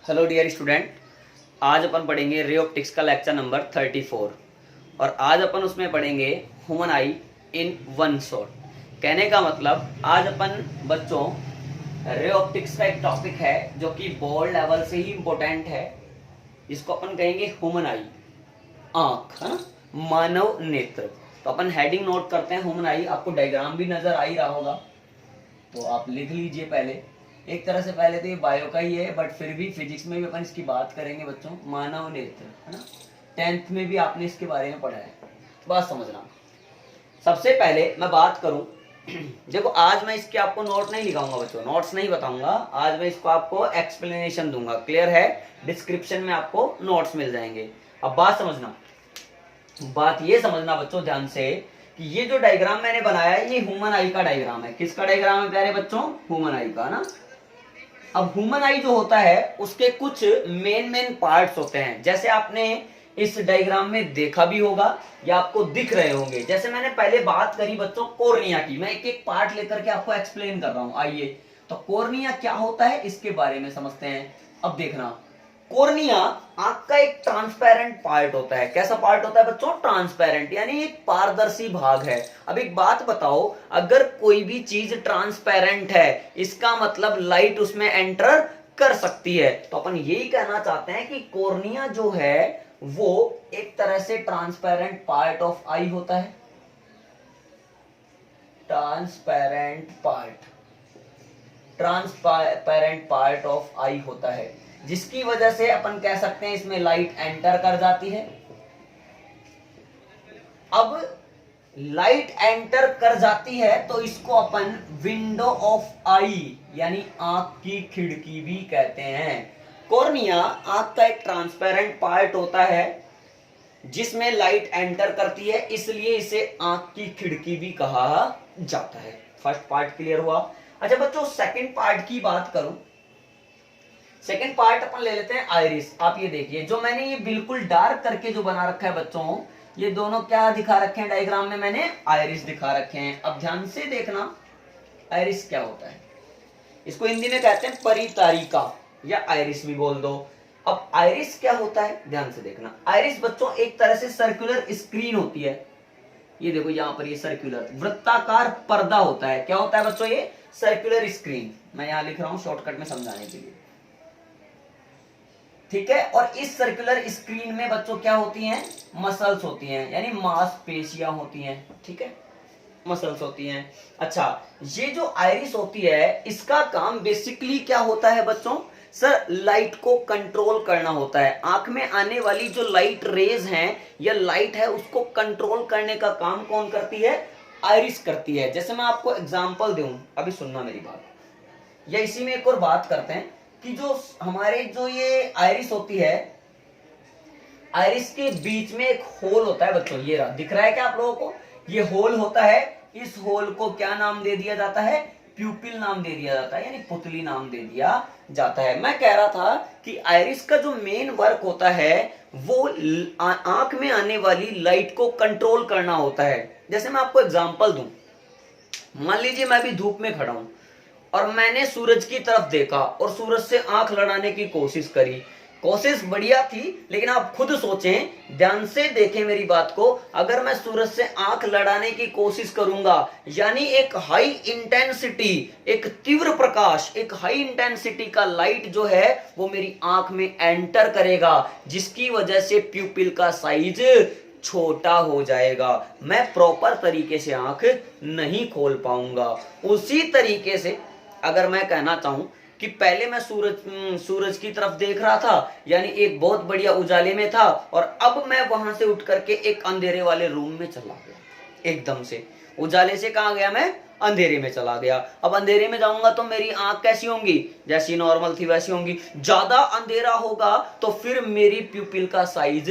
Hello dear student, आज अपन पढ़ेंगे ray optics का लेक्चर नंबर 34 और आज अपन उसमें पढ़ेंगे human I in one shot. कहने का मतलब आज अपन बच्चों रे ऑप्टिक्स का एक टॉपिक है जो कि बोर्ड लेवल से ही इम्पोर्टेंट है, जिसको अपन कहेंगे ह्यूमन आई, आंख है ना, मानव नेत्र। तो अपन हेडिंग नोट करते हैं ह्यूमन आई। आपको डायग्राम भी नजर आ ही रहा होगा, तो आप लिख लीजिए। पहले एक तरह से पहले तो ये बायो का ही है, बट फिर भी फिजिक्स में भी अपन इसकी बात करेंगे बच्चों। मानव नेत्र है ना, 10th में भी आपने इसके बारे में पढ़ा है, बात समझना। सबसे पहले मैं बात करूं, देखो आज मैं इसके आपको नोट नहीं लिखाऊंगा बच्चों, नोट्स नहीं बताऊंगा। आज मैं इसको आपको एक्सप्लेनेशन दूंगा, क्लियर है। डिस्क्रिप्शन में आपको नोट्स मिल जाएंगे। अब बात समझना, बात ये समझना बच्चों ध्यान से कि ये जो डायग्राम मैंने बनाया है ये ह्यूमन आई का डायग्राम है। किसका डायग्राम है प्यारे बच्चों? ह्यूमन आई का ना। अब ह्यूमन आई जो होता है उसके कुछ मेन पार्ट्स होते हैं, जैसे आपने इस डायग्राम में देखा भी होगा या आपको दिख रहे होंगे। जैसे मैंने पहले बात करी बच्चों कोर्निया की, मैं एक एक पार्ट लेकर के आपको एक्सप्लेन कर रहा हूं। आइए तो कोर्निया क्या होता है इसके बारे में समझते हैं। अब देखना, कोर्निया आंख का एक ट्रांसपेरेंट पार्ट होता है। कैसा पार्ट होता है बच्चों? ट्रांसपेरेंट, यानी एक पारदर्शी भाग है। अब एक बात बताओ, अगर कोई भी चीज ट्रांसपेरेंट है इसका मतलब लाइट उसमें एंटर कर सकती है। तो अपन यही कहना चाहते हैं कि कोर्निया जो है वो एक तरह से ट्रांसपेरेंट पार्ट ऑफ आई होता है। ट्रांसपेरेंट पार्ट ऑफ आई होता है, जिसकी वजह से अपन कह सकते हैं इसमें लाइट एंटर कर जाती है। अब लाइट एंटर कर जाती है तो इसको अपन विंडो ऑफ आई यानी आंख की खिड़की भी कहते हैं। कॉर्निया आंख का एक ट्रांसपेरेंट पार्ट होता है जिसमें लाइट एंटर करती है, इसलिए इसे आंख की खिड़की भी कहा जाता है। फर्स्ट पार्ट क्लियर हुआ। अच्छा बच्चों, सेकंड पार्ट की बात करूं, सेकंड पार्ट अपन ले लेते हैं आइरिस। आप ये देखिए, जो मैंने ये बिल्कुल डार्क करके जो बना रखा है बच्चों, ये दोनों क्या दिखा रखे हैं डायग्राम में? मैंने आइरिस दिखा रखे हैं। अब ध्यान से देखना, आइरिस क्या होता है? इसको हिंदी में कहते हैं परितारिका या आइरिस भी बोल दो। अब आइरिस क्या होता है ध्यान से देखना। आइरिस बच्चों एक तरह से सर्कुलर स्क्रीन होती है। ये देखो यहां पर ये सर्कुलर वृत्ताकार पर्दा होता है। क्या होता है बच्चों? ये सर्कुलर स्क्रीन। मैं यहां लिख रहा हूं शॉर्टकट में समझाने के लिए, ठीक है। और इस सर्कुलर स्क्रीन में बच्चों क्या होती हैं? मसल्स होती हैं, यानी मांसपेशियां होती हैं, ठीक है, मसल्स होती हैं। अच्छा, ये जो आइरिस होती है इसका काम बेसिकली क्या होता है बच्चों? सर, लाइट को कंट्रोल करना होता है। आंख में आने वाली जो लाइट रेज हैं या लाइट है उसको कंट्रोल करने का काम कौन करती है? आइरिस करती है। जैसे मैं आपको एग्जांपल दूं, अभी सुनना मेरी बात, या इसी में एक और बात करते हैं कि जो हमारे जो ये आइरिस होती है, आइरिस के बीच में एक होल होता है बच्चों। ये रहा, दिख रहा है क्या आप लोगों को? ये होल होता है। इस होल को क्या नाम दे दिया जाता है? प्यूपिल नाम दे दिया जाता है, यानी पुतली नाम दे दिया जाता है। मैं कह रहा था कि आइरिस का जो मेन वर्क होता है वो आंख में आने वाली लाइट को कंट्रोल करना होता है। जैसे मैं आपको एग्जांपल दूं, मान लीजिए मैं भी धूप में खड़ा हूं और मैंने सूरज की तरफ देखा और सूरज से आंख लड़ाने की कोशिश करी। कोशिश बढ़िया थी, लेकिन आप खुद सोचें, ध्यान से देखें मेरी बात को। अगर मैं सूरज से आंख लड़ाने की कोशिश करूंगा, यानी एक हाई इंटेंसिटी, एक तीव्र प्रकाश, एक हाई इंटेंसिटी का लाइट जो है वो मेरी आंख में एंटर करेगा, जिसकी वजह से प्यूपिल का साइज छोटा हो जाएगा। मैं प्रॉपर तरीके से आंख नहीं खोल पाऊंगा। उसी तरीके से अगर मैं कहना चाहूं कि पहले मैं सूरज की तरफ देख रहा था, यानी एक बहुत बढ़िया उजाले में था, और अब मैं वहां से उठ करके एक अंधेरे वाले रूम में चला गया। एकदम से उजाले से कहां गया मैं? अंधेरे में चला गया। अब अंधेरे में जाऊंगा तो मेरी आंख कैसी होंगी? जैसी नॉर्मल थी वैसी होंगी। ज्यादा अंधेरा होगा तो फिर मेरी प्यूपिल का साइज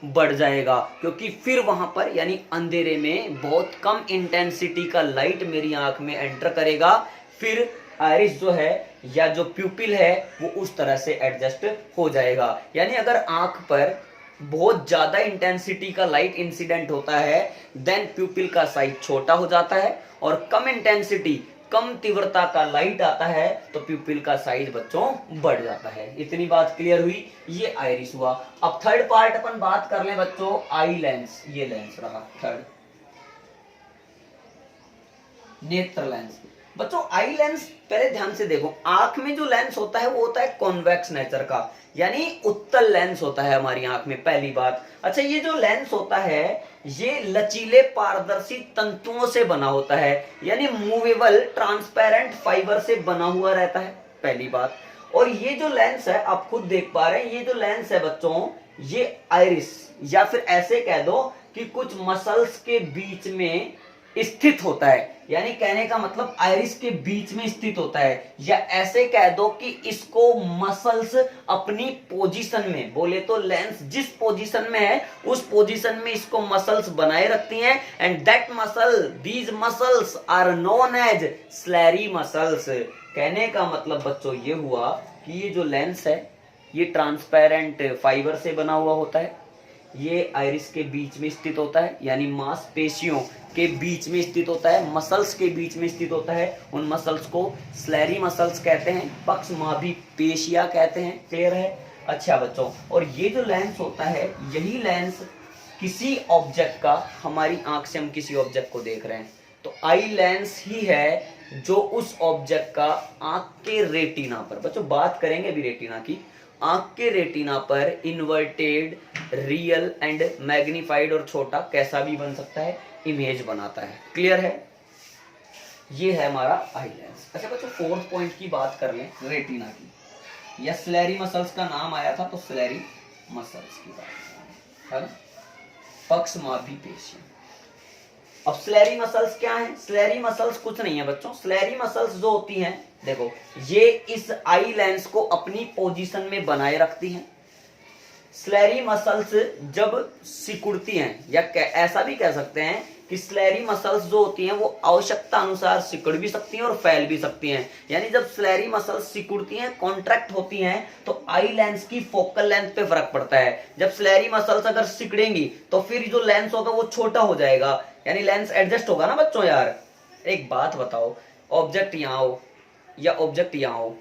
बढ़ जाएगा, क्योंकि फिर वहां पर यानी अंधेरे में बहुत कम इंटेंसिटी का लाइट मेरी आंख में एंटर करेगा। फिर आइरिस जो है या जो प्यूपिल है वो उस तरह से एडजस्ट हो जाएगा। यानी अगर आंख पर बहुत ज्यादा इंटेंसिटी का लाइट इंसिडेंट होता है, देन प्यूपिल का साइज छोटा हो जाता है, और कम इंटेंसिटी कम तीव्रता का लाइट आता है तो प्यूपिल का साइज बच्चों बढ़ जाता है। इतनी बात क्लियर हुई, ये आइरिस हुआ। अब थर्ड पार्ट अपन बात कर लें बच्चों, आई लेंस। ये लेंस रहा थर्ड, नेत्र लेंस। बच्चों आई लेंस पहले ध्यान से देखो, आंख में जो लेंस होता है वो होता है कॉन्वेक्स नेचर का, यानी उत्तल लेंस होता है हमारी आंख में, पहली बात। अच्छा, ये जो लेंस होता है ये लचीले पारदर्शी तंतुओं से बना होता है, यानी मूवेबल ट्रांसपेरेंट फाइबर से बना हुआ रहता है, पहली बात। और ये जो लेंस है आप खुद देख पा रहे हैं, ये जो लेंस है बच्चों ये आइरिस, या फिर ऐसे कह दो कि कुछ मसल्स के बीच में स्थित होता है, यानी कहने का मतलब आइरिस के बीच में स्थित होता है, या ऐसे कह दो कि इसको मसल्स अपनी पोजीशन में, बोले तो लेंस जिस पोजीशन में है उस पोजीशन में इसको मसल्स बनाए रखती हैं, and that muscle, these muscles are known as स्लेरी मसल्स। कहने का मतलब बच्चों ये हुआ कि ये जो लेंस है ये ट्रांसपेरेंट फाइबर से बना हुआ होता है, ये आइरिस के बीच में स्थित होता है, यानी मांसपेशियों के बीच में स्थित होता है, मसल्स के बीच में स्थित होता है। उन मसल्स को स्लेरी मसल्स कहते हैं, पक्षमाभी पेशियां कहते हैं। क्लियर है? अच्छा बच्चों, और ये जो लेंस होता है यही लेंस किसी ऑब्जेक्ट का, हमारी आंख से हम किसी ऑब्जेक्ट को देख रहे हैं तो आई लेंस ही है जो उस ऑब्जेक्ट का आंख के रेटिना पर, बच्चों बात करेंगे अभी रेटिना की, आंख के रेटिना पर इन्वर्टेड, रियल एंड मैग्नीफाइड और छोटा कैसा भी बन सकता है, इमेज बनाता है। क्लियर है? ये है हमारा आई लेंस। अच्छा बच्चों, फोर्थ पॉइंट की बात कर लें रेटिना की, या स्लेरी मसल्स का नाम आया था तो स्लेरी मसल्स की बात है ना, पक्षमाभी पेशियां। अब स्लेरी मसल्स क्या है? स्लेरी मसल्स कुछ नहीं है बच्चों, स्लेरी मसल्स जो होती हैं, देखो ये इस आई लेंस को अपनी पोजीशन में बनाए रखती हैं। स्लेरी मसल्स जब सिकुड़ती हैं, या ऐसा भी कह सकते हैं कि स्लेरी मसल्स जो होती हैं वो आवश्यकता अनुसार सिकुड़ भी सकती हैं और फैल भी सकती हैं। यानी जब स्लेरी मसल्स सिकुड़ती हैं, कॉन्ट्रैक्ट होती हैं, तो आई लेंस की फोकल लेंथ पे फर्क पड़ता है। जब स्लेरी मसल्स अगर सिकुड़ेंगी तो फिर जो लेंस होगा वो छोटा हो जाएगा, यानी लेंस एडजस्ट होगा ना बच्चों। यार एक बात बताओ, ऑब्जेक्ट यहाँ हो या ऑब्जेक्ट यहाँ हो,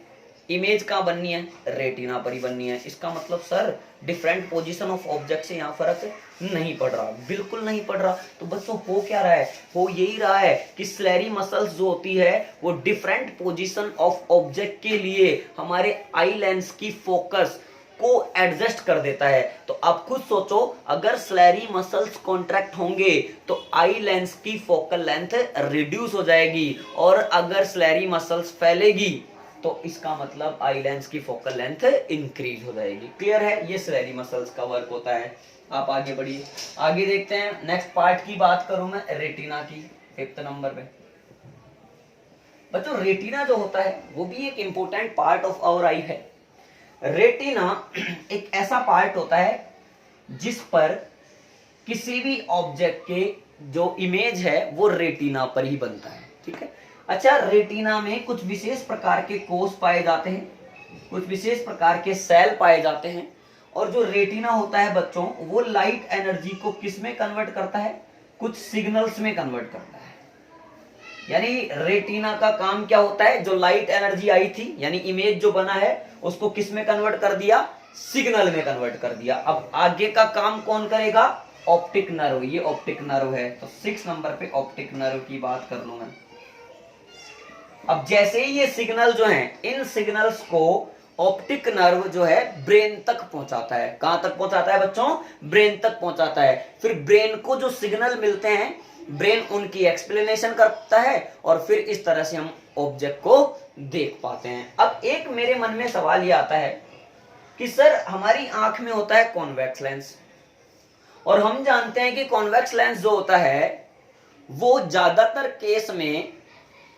इमेज कहाँ बननी है? रेटिना पर ही बननी है। इसका मतलब sir different position of object से यहाँ फर्क नहीं पड़ रहा, बिल्कुल नहीं पड़ रहा। तो बच्चों हो क्या रहा है? हो यही रहा है कि स्लेरी मसल्स जो होती है वो डिफरेंट पोजीशन ऑफ ऑब्जेक्ट के लिए हमारे आई लेंस की फोकस को एडजस्ट कर देता है। तो आप खुद सोचो, अगर स्लेरी मसल्स कॉन्ट्रैक्ट होंगे तो आई लेंस की फोकल लेंथ रिड्यूस हो जाएगी, और अगर स्लेरी मसल्स फैलेगी तो इसका मतलब आई लेंस की फोकल लेंथ इंक्रीज हो जाएगी। क्लियर है? ये स्लेरी मसल्स का वर्क होता है। आप आगे बढ़िए, आगे देखते हैं। नेक्स्ट पार्ट की बात करूं मैं रेटिना की, 5th नंबर पे बच्चों रेटिना जो होता है वो भी एक इंपॉर्टेंट पार्ट ऑफ आवर आई है। रेटिना एक ऐसा पार्ट होता है जिस पर किसी भी ऑब्जेक्ट के जो इमेज है वो रेटिना पर ही बनता है। ठीक है? अच्छा, रेटिना में कुछ विशेष प्रकार के कोष पाए जाते हैं, कुछ विशेष प्रकार के सेल पाए जाते हैं, और जो रेटिना होता है बच्चों वो लाइट एनर्जी को किस में कन्वर्ट करता है? कुछ सिग्नल्स में कन्वर्ट करता है। यानी रेटिना का काम क्या होता है? जो लाइट एनर्जी आई थी, यानी इमेज जो बना है, उसको किस में कन्वर्ट कर दिया? सिग्नल में कन्वर्ट कर दिया। अब आगे का काम कौन करेगा? Optic nerve. ये ऑप्टिक नर्व है, तो 6 नंबर पे ऑप्टिक नर्व की बात कर लूं मैं। अब जैसे ही ये सिग्नल जो हैं, इन सिग्नल्स को ऑप्टिक नर्व जो है ब्रेन तक पहुंचाता है। कहां तक पहुंचाता है बच्चों? ब्रेन तक पहुंचाता है। फिर ब्रेन को जो सिग्नल मिलते हैं, ब्रेन उनकी एक्सप्लेनेशन करता है, और फिर इस तरह से हम ऑब्जेक्ट को देख पाते हैं। अब एक मेरे मन में सवाल ये आता है कि सर हमारी आंख में होता है कॉन्वेक्स लेंस, और हम जानते हैं कि कॉन्वेक्स लेंस जो होता है वो ज्यादातर केस में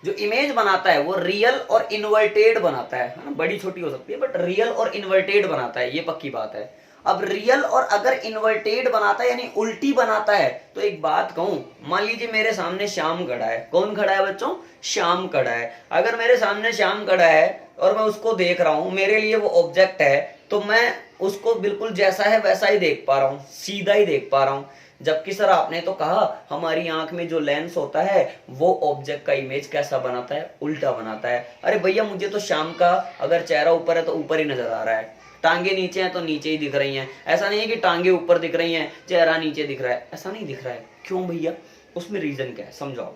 जो इमेज बनाता है वो रियल और इन्वर्टेड बनाता है ना, बड़ी छोटी हो सकती है बट रियल और इन्वर्टेड बनाता है, ये पक्की बात है। अब रियल और अगर इन्वर्टेड बनाता है यानी उल्टी बनाता है, तो एक बात कहूं, मान लीजिए मेरे सामने श्याम खड़ा है। कौन खड़ा है बच्चों? श्याम खड़ा है। अगर मेरे सामने श्याम खड़ा है और मैं उसको देख रहा हूं, मेरे लिए वो ऑब्जेक्ट है, तो मैं उसको बिल्कुल जैसा है वैसा ही देख पा रहा हूं, सीधा ही देख पा रहा हूं। जबकि सर आपने तो कहा हमारी आंख में जो लेंस होता है वो ऑब्जेक्ट का इमेज कैसा बनाता है, उल्टा बनाता है। अरे भैया मुझे तो शाम का अगर चेहरा ऊपर है तो ऊपर ही नजर आ रहा है, टांगे नीचे हैं तो नीचे ही दिख रही हैं। ऐसा नहीं है कि टांगे ऊपर दिख रही हैं चेहरा नीचे दिख रहा है, ऐसा नहीं दिख रहा है। क्यों भैया, उसमें रीजन क्या है समझाओ।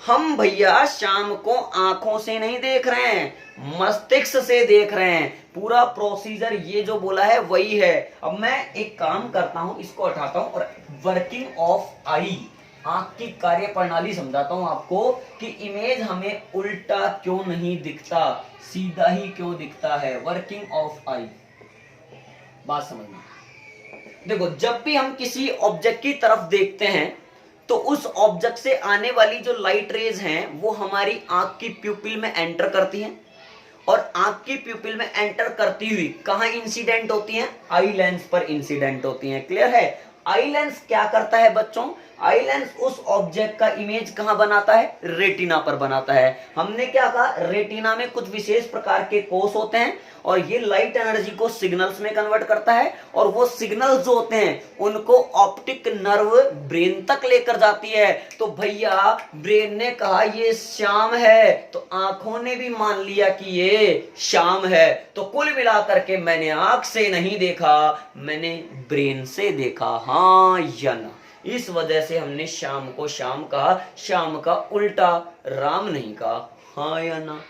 हम भैया शाम को आंखों से नहीं देख रहे हैं, मस्तिष्क से देख रहे हैं। पूरा प्रोसीजर ये जो बोला है वही है। अब मैं एक काम करता हूं, इसको हटाता हूं और वर्किंग ऑफ आई, आंख की कार्य प्रणाली समझाता हूं आपको कि इमेज हमें उल्टा क्यों नहीं दिखता, सीधा ही क्यों दिखता है। वर्किंग ऑफ आई, बात समझना। देखो जब भी हम किसी ऑब्जेक्ट की तरफ देखते हैं तो उस ऑब्जेक्ट से आने वाली जो लाइट रेज हैं वो हमारी आंख की प्यूपिल में एंटर करती हैं, और आंख की प्यूपिल में एंटर करती हुई कहां इंसिडेंट होती हैं, आई लेंस पर इंसिडेंट होती हैं। क्लियर है। आई लेंस क्या करता है बच्चों, आई लेंस उस ऑब्जेक्ट का इमेज कहां बनाता है, रेटिना पर बनाता है। हमने क्या कहा, रेटिना में कुछ विशेष प्रकार के कोष होते हैं और ये लाइट एनर्जी को सिग्नल्स में कन्वर्ट करता है, और वो सिग्नल्स जो होते हैं उनको ऑप्टिक नर्व ब्रेन तक लेकर जाती है। तो भैया ब्रेन ने कहा ये शाम है तो आंखों ने भी मान लिया कि ये शाम है। तो कुल मिलाकर के मैंने आंख से नहीं देखा, मैंने ब्रेन से देखा, हाँ या ना। इस वजह से हमने शाम को शाम कहा, शाम का उल्टा राम नहीं कहा, हाँ या ना।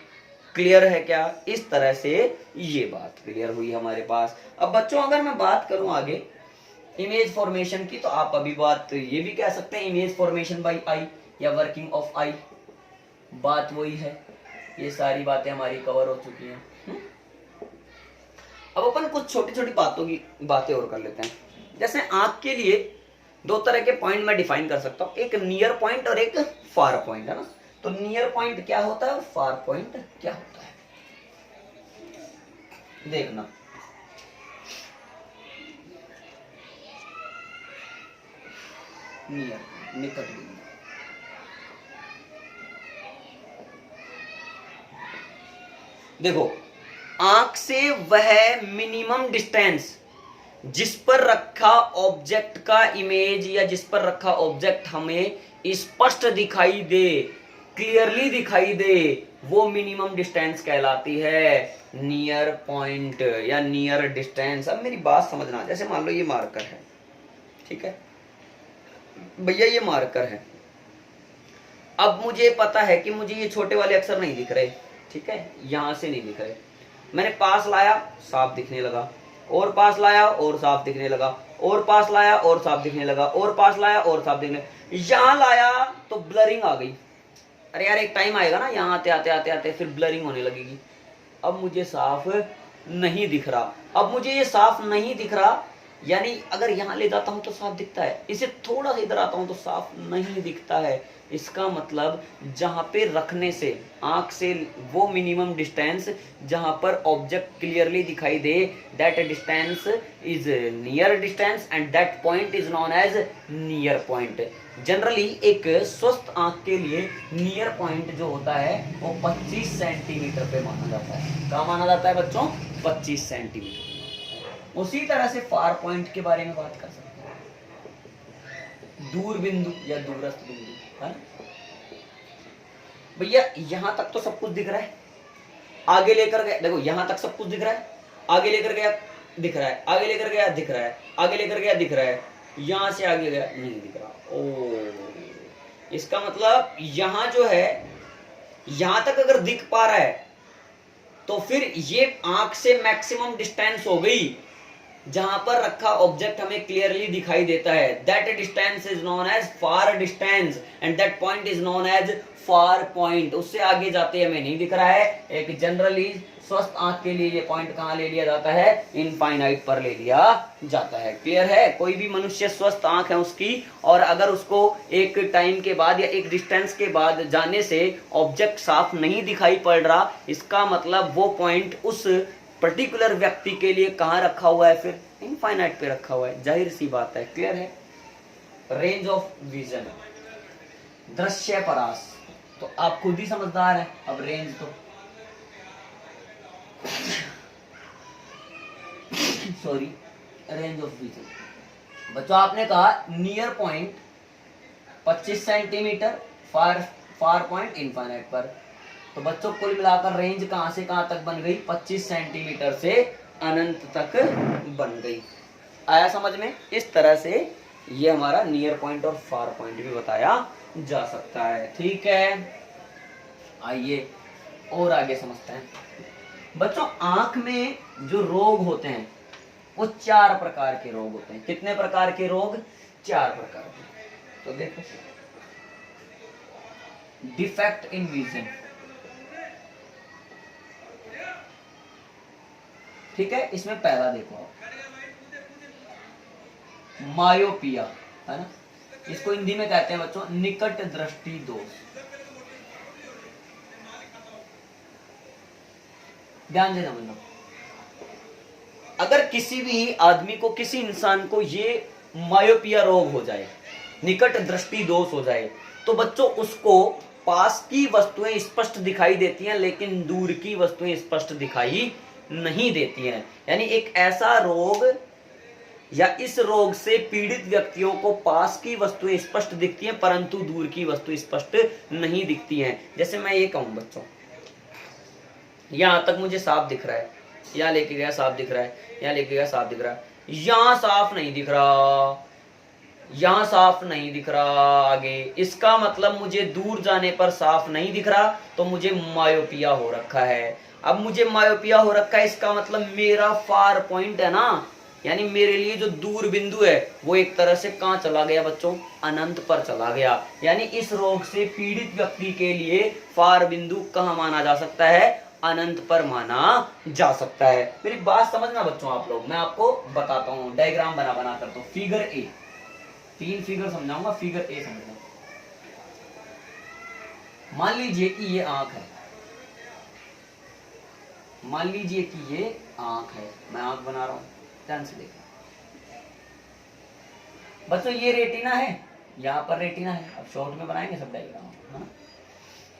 क्लियर है क्या। इस तरह से ये बात क्लियर हुई हमारे पास। अब बच्चों अगर मैं बात करूं आगे इमेज फॉर्मेशन की, तो आप अभी बात ये भी कह सकते हैं इमेज फॉर्मेशन बाय आई या वर्किंग ऑफ आई, बात वही है। ये सारी बातें हमारी कवर हो चुकी हैं। अब अपन कुछ छोटी छोटी बातें और कर लेते हैं। जैसे आंख के लिए दो तरह के पॉइंट मैं डिफाइन कर सकता हूं, एक नियर पॉइंट और एक फार पॉइंट, है ना। तो नियर पॉइंट क्या होता है और फार पॉइंट क्या होता है, देखना। नियर, निकट बिंदु। देखो आंख से वह मिनिमम डिस्टेंस जिस पर रखा ऑब्जेक्ट का इमेज या जिस पर रखा ऑब्जेक्ट हमें स्पष्ट दिखाई दे, क्लियरली दिखाई दे, वो मिनिमम डिस्टेंस कहलाती है नियर पॉइंट या नियर डिस्टेंस। अब मेरी बात समझना, जैसे मान लो ये मार्कर है, ठीक है भैया ये मार्कर है। अब मुझे पता है कि मुझे ये छोटे वाले अक्षर नहीं दिख रहे, ठीक है, यहां से नहीं दिख रहे। मैंने पास लाया, साफ दिखने लगा, और पास लाया और साफ दिखने लगा, और पास लाया और साफ दिखने लगा, और पास लाया और साफ दिखने, यहां लाया तो ब्लरिंग आ गई। अरे यार एक टाइम आएगा ना यहाँ आते आते आते आते फिर ब्लरिंग होने लगेगी। अब मुझे साफ नहीं दिख रहा, अब मुझे ये साफ नहीं दिख रहा, यानी अगर यहाँ ले जाता हूं तो साफ दिखता है, इसे थोड़ा सा इधर आता हूं तो साफ नहीं दिखता है। इसका मतलब जहां पे रखने से आंख से वो मिनिमम डिस्टेंस जहां पर ऑब्जेक्ट क्लियरली दिखाई दे, that distance is near distance and that point is known as near point. Generally एक स्वस्थ आंख के लिए नियर पॉइंट जो होता है वो 25 सेंटीमीटर पे माना जाता है। क्या माना जाता है बच्चों, 25 सेंटीमीटर। उसी तरह से फार पॉइंट के बारे में बात कर सकते हैं, दूर बिंदु या दूरस्थ बिंदु, है भैया। यहां तक तो सब कुछ दिख रहा है, आगे लेकर गया, देखो यहां तक सब कुछ दिख रहा है, आगे लेकर गया दिख रहा है, आगे लेकर गया दिख रहा है, आगे लेकर गया दिख रहा है, यहां से आगे गया नहीं दिख रहा। ओ इसका मतलब यहां जो है यहां तक अगर दिख पा रहा है तो फिर ये आंख से मैक्सिमम डिस्टेंस हो गई जहां पर रखा ऑब्जेक्ट हमें क्लियरली दिखाई देता है। That distance is known as far distance and that point is known as far point. उससे आगे जाते हमें नहीं दिख रहा है। एक जनरली स्वस्थ आंख के लिए ये पॉइंट कहां ले लिया जाता है, इनफाइनाइट पर ले लिया जाता है। क्लियर है। कोई भी मनुष्य स्वस्थ आंख है उसकी, और अगर उसको एक टाइम के बाद या एक डिस्टेंस के बाद जाने से ऑब्जेक्ट साफ नहीं दिखाई पड़ रहा, इसका मतलब वो पॉइंट उस पर्टिकुलर व्यक्ति के लिए कहां रखा हुआ है, फिर इनफाइनाइट पे रखा हुआ है। जाहिर सी बात है। क्लियर है। रेंज ऑफ विजन, दृश्य परास, तो आप खुद ही समझदार हैं। अब रेंज तो सॉरी रेंज ऑफ विजन, बच्चों आपने कहा near point 25 centimetre, far point infinite पर। तो बच्चों कुल मिलाकर रेंज कहां से कहां तक बन गई? 25 सेंटीमीटर से अनंत तक बन गई। आया समझ में? इस तरह से ये हमारा नियर पॉइंट और फार पॉइंट भी बताया जा सकता है। ठीक है, आइए और आगे समझते हैं। बच्चों आंख में जो रोग होते हैं वो 4 प्रकार के रोग होते हैं। कितने प्रकार के रोग? 4 प्रकार के। तो देखो, डिफेक्ट इन विजन, ठीक है, इसमें पहला देखो मायोपिया, है ना, इसको हिंदी में कहते हैं बच्चों निकट दृष्टि दोष। ध्यान से समझना, अगर किसी भी आदमी को, किसी इंसान को ये मायोपिया रोग हो जाए, निकट दृष्टि दोष हो जाए, तो बच्चों उसको पास की वस्तुएं स्पष्ट दिखाई देती हैं लेकिन दूर की वस्तुएं स्पष्ट दिखाई नहीं देती हैं। यानी एक ऐसा रोग या इस रोग से पीड़ित व्यक्तियों को पास की वस्तुएं स्पष्ट दिखती हैं परंतु दूर की वस्तु स्पष्ट नहीं दिखती हैं। जैसे मैं ये कहूं बच्चों, यहां तक मुझे साफ दिख रहा है, यहां लेके गया साफ दिख रहा है, यहां लेके गया साफ दिख रहा है, यहां साफ नहीं दिख रहा, यहां साफ नहीं दिख रहा आगे, इसका मतलब मुझे दूर जाने पर साफ नहीं दिख रहा, तो मुझे मायोपिया हो रखा है। अब मुझे मायोपिया हो रखा है, इसका मतलब मेरा फार पॉइंट है ना, यानी मेरे लिए जो दूर बिंदु है वो एक तरह से कहां चला गया बच्चों? अनंत पर चला गया। यानी इस रोग से पीड़ित व्यक्ति के लिए फार बिंदु कहां माना जा सकता है? अनंत पर माना जा सकता है। मेरी बात समझना बच्चों आप लोग, मैं आपको बताता हूं डायग्राम बना बना कर। तो फिगर ए, 3 फिगर समझाऊंगा, फिगर ए समझना। मान लीजिए कि ये आंख है, मान लीजिए कि ये आंख है, मैं आंख बना रहा हूं, ध्यान से देखना बच्चों। ये रेटिना है, यहां पर रेटिना है। अब शॉर्ट में बनाएंगे सब डायग्राम, है ना,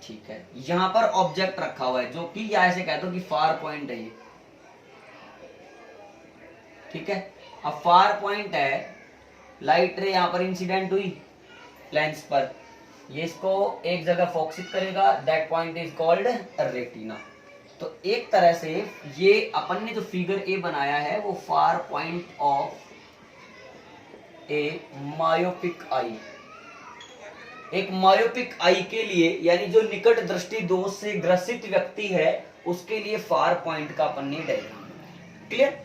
ठीक है। यहां पर ऑब्जेक्ट रखा हुआ है जो कि या ऐसे कहते हो कि फार पॉइंट है ये, ठीक है। अब फार पॉइंट है, लाइट रे यहां पर इंसिडेंट हुई लेंस पर, ये इसको एक जगह फोकसित करेगा, that point is called retina. तो एक तरह से ये अपन ने जो फिगर ए बनाया है वो far point of A myopic eye, एक मायोपिक आई के लिए, यानी जो निकट दृष्टि दोष से ग्रसित व्यक्ति है उसके लिए फार पॉइंट का अपन ने डायग्राम बनाया। क्लियर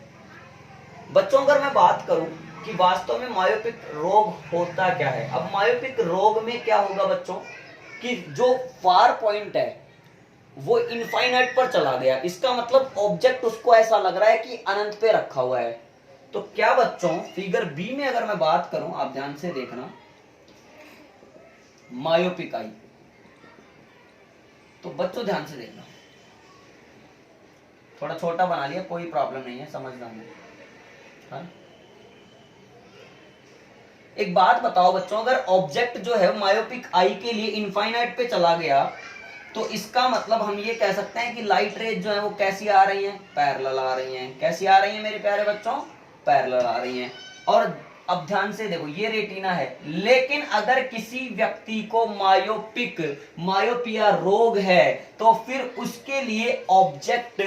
बच्चों? अगर मैं बात करूं कि वास्तव में मायोपिक रोग होता क्या है, अब मायोपिक रोग में क्या होगा बच्चों कि जो फार पॉइंट है वो इनफाइनाइट पर चला गया, इसका मतलब ऑब्जेक्ट उसको ऐसा लग रहा है कि अनंत पे रखा हुआ है। तो क्या बच्चों फिगर बी में अगर मैं बात करूं, आप ध्यान से देखना, मायोपिक आई, तो बच्चों ध्यान से देखना, थोड़ा छोटा बना लिया, कोई प्रॉब्लम नहीं है, समझना है। हाँ? एक बात बताओ बच्चों, अगर ऑब्जेक्ट जो है मायोपिक आई के लिए इनफाइनाइट पे चला गया तो इसका मतलब हम ये कह सकते हैं कि लाइट रेज जो है वो कैसी आ रही हैं? पैरेलल आ रही हैं। कैसी आ रही हैं मेरे प्यारे बच्चों? पैरेलल आ रही हैं। और अब ध्यान से देखो, ये रेटिना है, लेकिन अगर किसी व्यक्ति को मायोपिया रोग है तो फिर उसके लिए ऑब्जेक्ट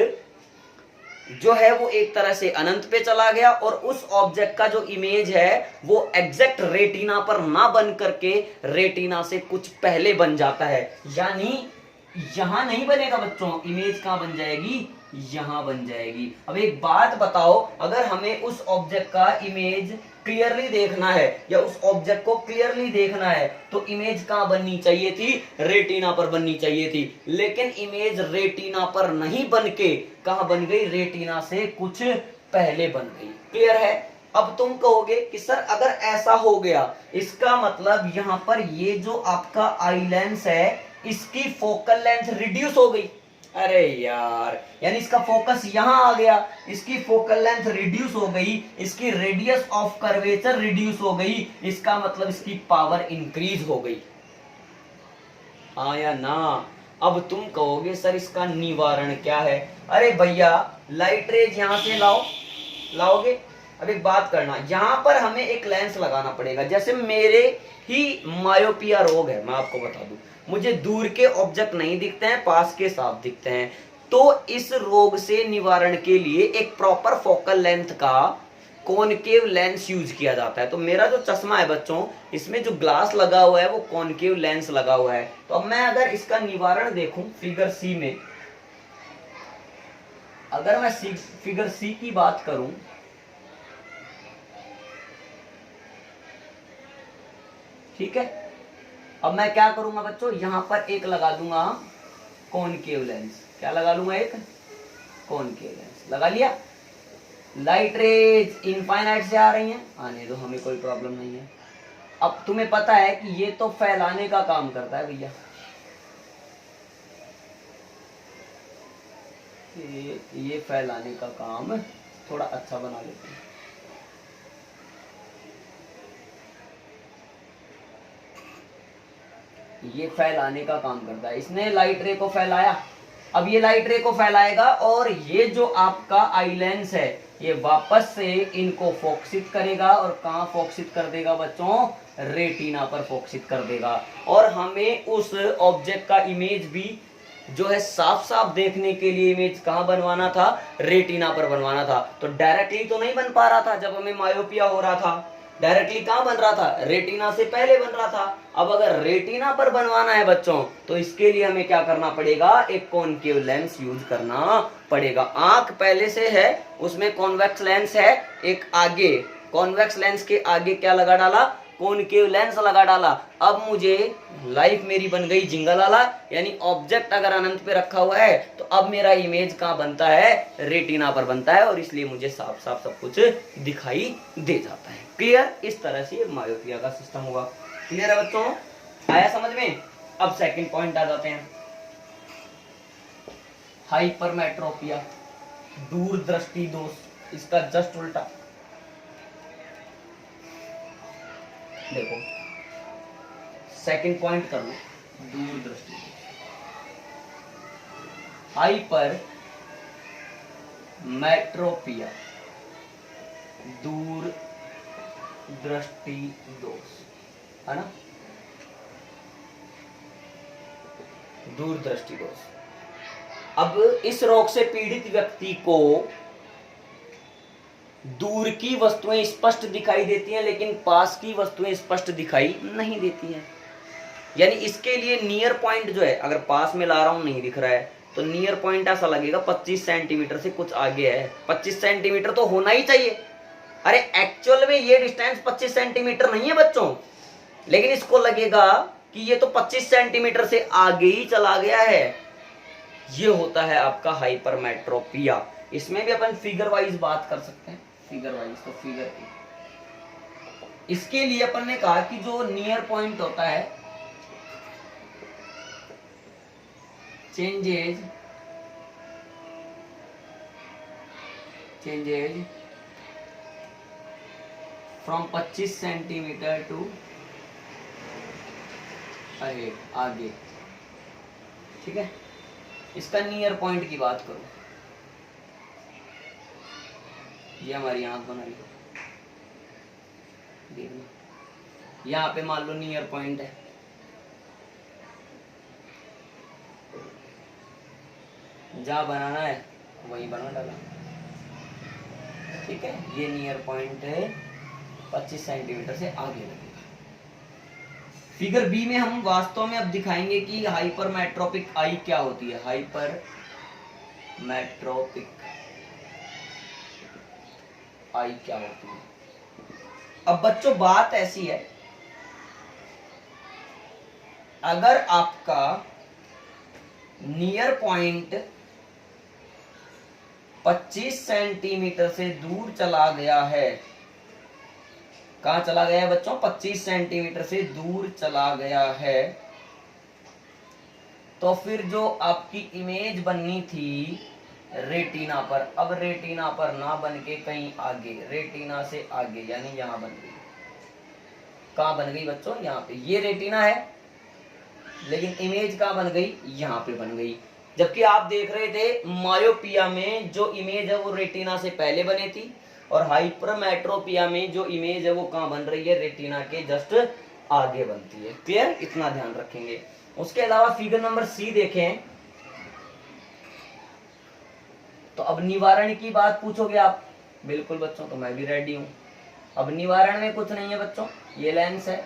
जो है वो एक तरह से अनंत पे चला गया और उस ऑब्जेक्ट का जो इमेज है वो एग्जैक्ट रेटिना पर ना बन करके रेटिना से कुछ पहले बन जाता है। यानी यहां नहीं बनेगा बच्चों, इमेज कहां बन जाएगी? यहां बन जाएगी। अब एक बात बताओ, अगर हमें उस ऑब्जेक्ट का इमेज क्लियरली देखना है या उस ऑब्जेक्ट को क्लियरली देखना है तो इमेज कहां बननी चाहिए थी? रेटिना पर बननी चाहिए थी। लेकिन इमेज रेटिना पर नहीं बन के कहां बन गई? रेटिना से कुछ पहले बन गई। क्लियर है? अब तुम कहोगे कि सर अगर ऐसा हो गया, इसका मतलब यहां पर ये जो आपका आई लेंस है इसकी फोकल लेंथ रिड्यूस हो गई। अरे यार, यानी इसका फोकस यहां आ गया, इसकी फोकल लेंथ रिड्यूस हो गई, इसकी रेडियस ऑफ कर्वेचर रिड्यूस हो गई, इसका मतलब इसकी पावर इंक्रीज हो गई। हाँ या ना? अब तुम कहोगे सर इसका निवारण क्या है? अरे भैया, लाइट रेज यहां से लाओ, लाओगे, अब एक बात करना, यहाँ पर हमें एक लेंस लगाना पड़ेगा। जैसे मेरे ही मायोपिया रोग है, मैं आपको बता दूं, मुझे दूर के ऑब्जेक्ट नहीं दिखते हैं, पास के साफ दिखते हैं। तो इस रोग से निवारण के लिए एक प्रॉपर फोकल लेंथ का कॉनकेव लेंस यूज किया जाता है। तो मेरा जो चश्मा है बच्चों, इसमें जो ग्लास लगा हुआ है वो कॉनकेव लेंस लगा हुआ है। तो अब मैं अगर इसका निवारण देखूं फिगर सी में, अगर मैं फिगर सी की बात करूं, ठीक है, अब मैं क्या करूंगा बच्चों, यहां पर एक लगा दूंगा कॉनकेव लेंस। क्या लगा लूंगा, एक कॉनकेव लेंस लगा लिया। लाइट रेज इनफाइनाइट से आ रही हैं, आने दो, हमें कोई प्रॉब्लम नहीं है। अब तुम्हें पता है कि ये तो फैलाने का काम करता है भैया, ये फैलाने का काम, थोड़ा अच्छा बना लेते हैं। ये फैलाने का काम करता है, इसने लाइट रे को फैलाया। अब ये लाइट रे को फैलाएगा और ये जो आपका आई लेंस है ये वापस से इनको फोकसित करेगा। और कहाँ फोकसित कर देगा बच्चों, रेटिना पर फोकसित कर देगा। और हमें उस ऑब्जेक्ट का इमेज भी जो है साफ साफ देखने के लिए इमेज कहाँ बनवाना था, रेटिना पर बनवाना था। तो डायरेक्टली तो नहीं बन पा रहा था, जब हमें मायोपिया हो रहा था डायरेक्टली कहाँ बन रहा था, रेटिना से पहले बन रहा था। अब अगर रेटिना पर बनवाना है बच्चों, तो इसके लिए हमें क्या करना पड़ेगा, एक कॉनकेव लेंस यूज करना पड़ेगा। आंख पहले से है, उसमें कॉन्वेक्स लेंस है, एक आगे कॉन्वेक्स लेंस के आगे क्या लगा डाला, कॉनकेव लेंस लगा डाला। अब मुझे लाइफ मेरी बन गई जिंगल वाला, यानी ऑब्जेक्ट अगर अनंत पे रखा हुआ है तो अब मेरा इमेज कहाँ बनता है, रेटिना पर बनता है, और इसलिए मुझे साफ साफ सब कुछ दिखाई दे जाता है। क्लियर, इस तरह से मायोपिया का सिस्टम होगा। क्लियर है बच्चों, आया समझ में। अब सेकंड पॉइंट आ जाते हैं, हाइपरमेट्रोपिया, दूरदृष्टि दोष। इसका जस्ट उल्टा देखो, सेकंड पॉइंट कर लो, दूरदृष्टि। हाइपर मेट्रोपिया, दूर दृष्टि दोष, है ना, दूरदृष्टि दोष। अब इस रोग से पीड़ित व्यक्ति को दूर की वस्तुएं स्पष्ट दिखाई देती हैं, लेकिन पास की वस्तुएं स्पष्ट दिखाई नहीं देती हैं। यानी इसके लिए नियर पॉइंट जो है, अगर पास में ला रहा हूं नहीं दिख रहा है, तो नियर पॉइंट ऐसा लगेगा 25 सेंटीमीटर से कुछ आगे है। 25 सेंटीमीटर तो होना ही चाहिए। अरे एक्चुअल में ये डिस्टेंस 25 सेंटीमीटर नहीं है बच्चों, लेकिन इसको लगेगा कि ये तो 25 सेंटीमीटर से आगे ही चला गया है। ये होता है आपका हाइपरमेट्रोपिया। इसमें भी अपन फिगर वाइज बात कर सकते हैं, फिगर वाइज। तो फिगर इसके लिए अपन ने कहा कि जो नियर पॉइंट होता है, चेंजेज फ्रॉम 25 सेंटीमीटर टू आगे, ठीक है। इसका नियर पॉइंट की बात करूं, ये हमारी आंख बनाई, यहाँ पे मान लो नियर पॉइंट है, जहां बनाना है वहीं बना डाला, ठीक है। ये नियर पॉइंट है, 25 सेंटीमीटर से आगे लगेगा। फिगर बी में हम वास्तव में अब दिखाएंगे कि हाइपरमेट्रोपिक आई क्या होती है। हाइपरमेट्रोपिक आई क्या होती है। अब बच्चों बात ऐसी है, अगर आपका नियर पॉइंट 25 सेंटीमीटर से दूर चला गया है, कहां चला गया है बच्चों, 25 सेंटीमीटर से दूर चला गया है, तो फिर जो आपकी इमेज बननी थी रेटिना पर, अब रेटिना पर ना बन के कहीं आगे, रेटिना से आगे, यानी यहां बन गई। कहां बन गई बच्चों, यहाँ पे। ये रेटिना है, लेकिन इमेज कहां बन गई, यहाँ पे बन गई। जबकि आप देख रहे थे मायोपिया में जो इमेज है वो रेटिना से पहले बनी थी, और हाइपरमेट्रोपिया में जो इमेज है वो कहाँ बन रही है, रेटिना के जस्ट आगे बनती है। क्लियर, इतना ध्यान रखेंगे। उसके अलावा फिगर नंबर सी देखें तो अब निवारण की बात पूछोगे आप, बिल्कुल बच्चों, तो मैं भी रेडी हूं। अब निवारण में कुछ नहीं है बच्चों, ये लेंस है।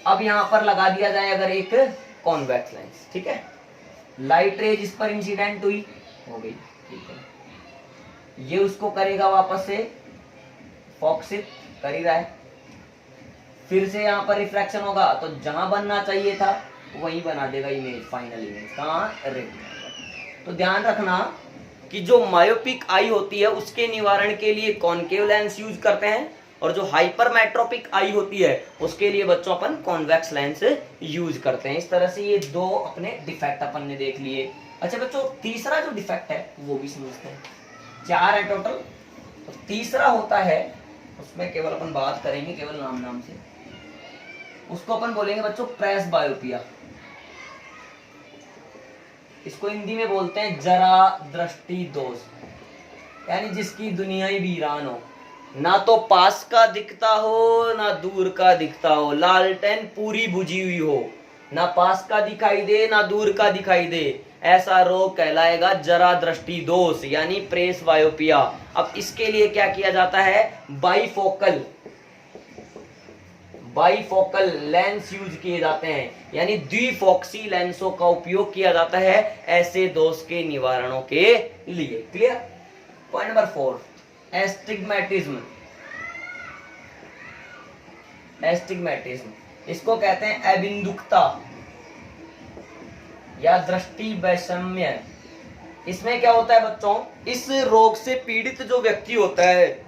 अब यहां पर लगा दिया जाए अगर एक कॉन्वेक्स लेंस, ठीक है, लाइट रेज इस पर इंसिडेंट हुई, हो गई, ठीक है, ये उसको करेगा वापस से फोकसित, कर ही रहा है, फिर से यहाँ पर रिफ्रैक्शन होगा तो जहां बनना चाहिए था वही बना देगा इमेज, फाइनल इमेज कहाँ, रेटिना। तो ध्यान रखना कि जो मायोपिक आई होती है उसके निवारण के लिए कॉनकेव लेंस यूज करते हैं, और जो हाइपरमेट्रोपिक आई होती है उसके लिए बच्चों अपन कॉन्वेक्स लेंस यूज करते हैं। इस तरह से ये दो अपने डिफेक्ट अपन ने देख लिए। अच्छा बच्चों, तीसरा जो डिफेक्ट है वो भी समझते हैं। 4 है टोटल, तो तीसरा होता है, उसमें केवल अपन बात करेंगे केवल नाम से, उसको अपन बोलेंगे बच्चों प्रेस बायोपिया। इसको हिंदी में बोलते हैं जरा दृष्टि दोष, यानी जिसकी दुनिया ही वीरान हो, ना तो पास का दिखता हो ना दूर का दिखता हो, लालटेन पूरी बुझी हुई हो, ना पास का दिखाई दे ना दूर का दिखाई दे, ऐसा रोग कहलाएगा जरा दृष्टि दोष यानी प्रेस बायोपिया। अब इसके लिए क्या किया जाता है, बाईफोकल लेंस यूज किए जाते हैं, यानी द्विफोक्सी लेंसों का उपयोग किया जाता है ऐसे दोष के निवारणों के लिए। Clear. Point number 4, astigmatism. Astigmatism इसको कहते हैं अबिंदुकता या दृष्टि वैषम्य। इसमें क्या होता है बच्चों, इस रोग से पीड़ित जो व्यक्ति होता है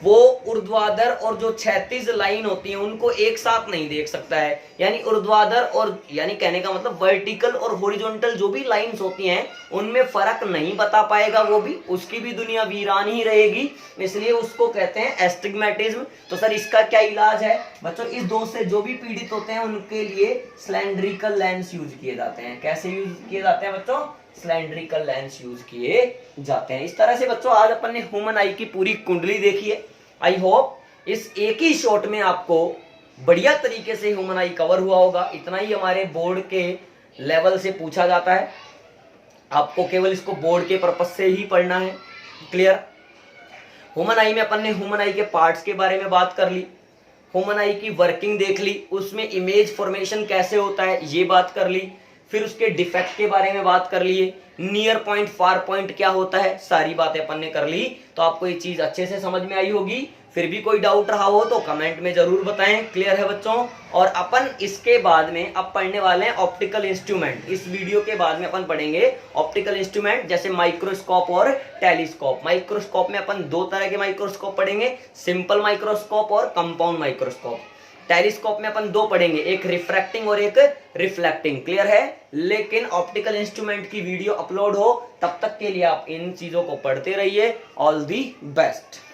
वो ऊर्ध्वाधर और जो क्षैतिज लाइन होती है उनको एक साथ नहीं देख सकता है, यानी ऊर्ध्वाधर और यानी कहने का मतलब वर्टिकल और हॉरिजॉन्टल जो भी लाइंस होती हैं उनमें फर्क नहीं बता पाएगा, वो भी उसकी भी दुनिया वीरान ही रहेगी, इसलिए उसको कहते हैं एस्टिग्मेटिज्म। तो सर इसका क्या इलाज है बच्चों, इस दोष से जो भी पीड़ित होते हैं उनके लिए सिलेंड्रिकल लेंस यूज किए जाते हैं। कैसे यूज किए जाते हैं बच्चों, सिलेंड्रिकल लेंस यूज किए जाते हैं। इस तरह से बच्चों आज अपन ने ह्यूमन आई की पूरी कुंडली देखी है। आई होप इस एक ही शॉट में आपको बढ़िया तरीके से ह्यूमन आई कवर हुआ होगा। इतना ही हमारे बोर्ड के लेवल से पूछा जाता है, आपको केवल इसको बोर्ड के पर्पस से ही पढ़ना है। क्लियर। ह्यूमन आई में अपन ने ह्यूमन आई के पार्ट्स के बारे में बात कर ली, ह्यूमन आई की वर्किंग देख ली, उसमें इमेज फॉर्मेशन कैसे होता है ये बात कर ली, फिर उसके डिफेक्ट के बारे में बात कर लिए, नियर पॉइंट फार पॉइंट क्या होता है, सारी बातें अपन ने कर ली। तो आपको ये चीज अच्छे से समझ में आई होगी। फिर भी कोई डाउट रहा हो तो कमेंट में जरूर बताएं। क्लियर है बच्चों। और अपन इसके बाद में अब पढ़ने वाले हैं ऑप्टिकल इंस्ट्रूमेंट। इस वीडियो के बाद में अपन पढ़ेंगे ऑप्टिकल इंस्ट्रूमेंट जैसे माइक्रोस्कोप और टेलीस्कोप। माइक्रोस्कोप में अपन 2 तरह के माइक्रोस्कोप पढ़ेंगे, सिंपल माइक्रोस्कोप और कंपाउंड माइक्रोस्कोप। टेलीस्कोप में अपन 2 पढ़ेंगे, एक रिफ्रैक्टिंग और एक रिफ्लेक्टिंग। क्लियर है। लेकिन ऑप्टिकल इंस्ट्रूमेंट की वीडियो अपलोड हो तब तक के लिए आप इन चीजों को पढ़ते रहिए। All the best.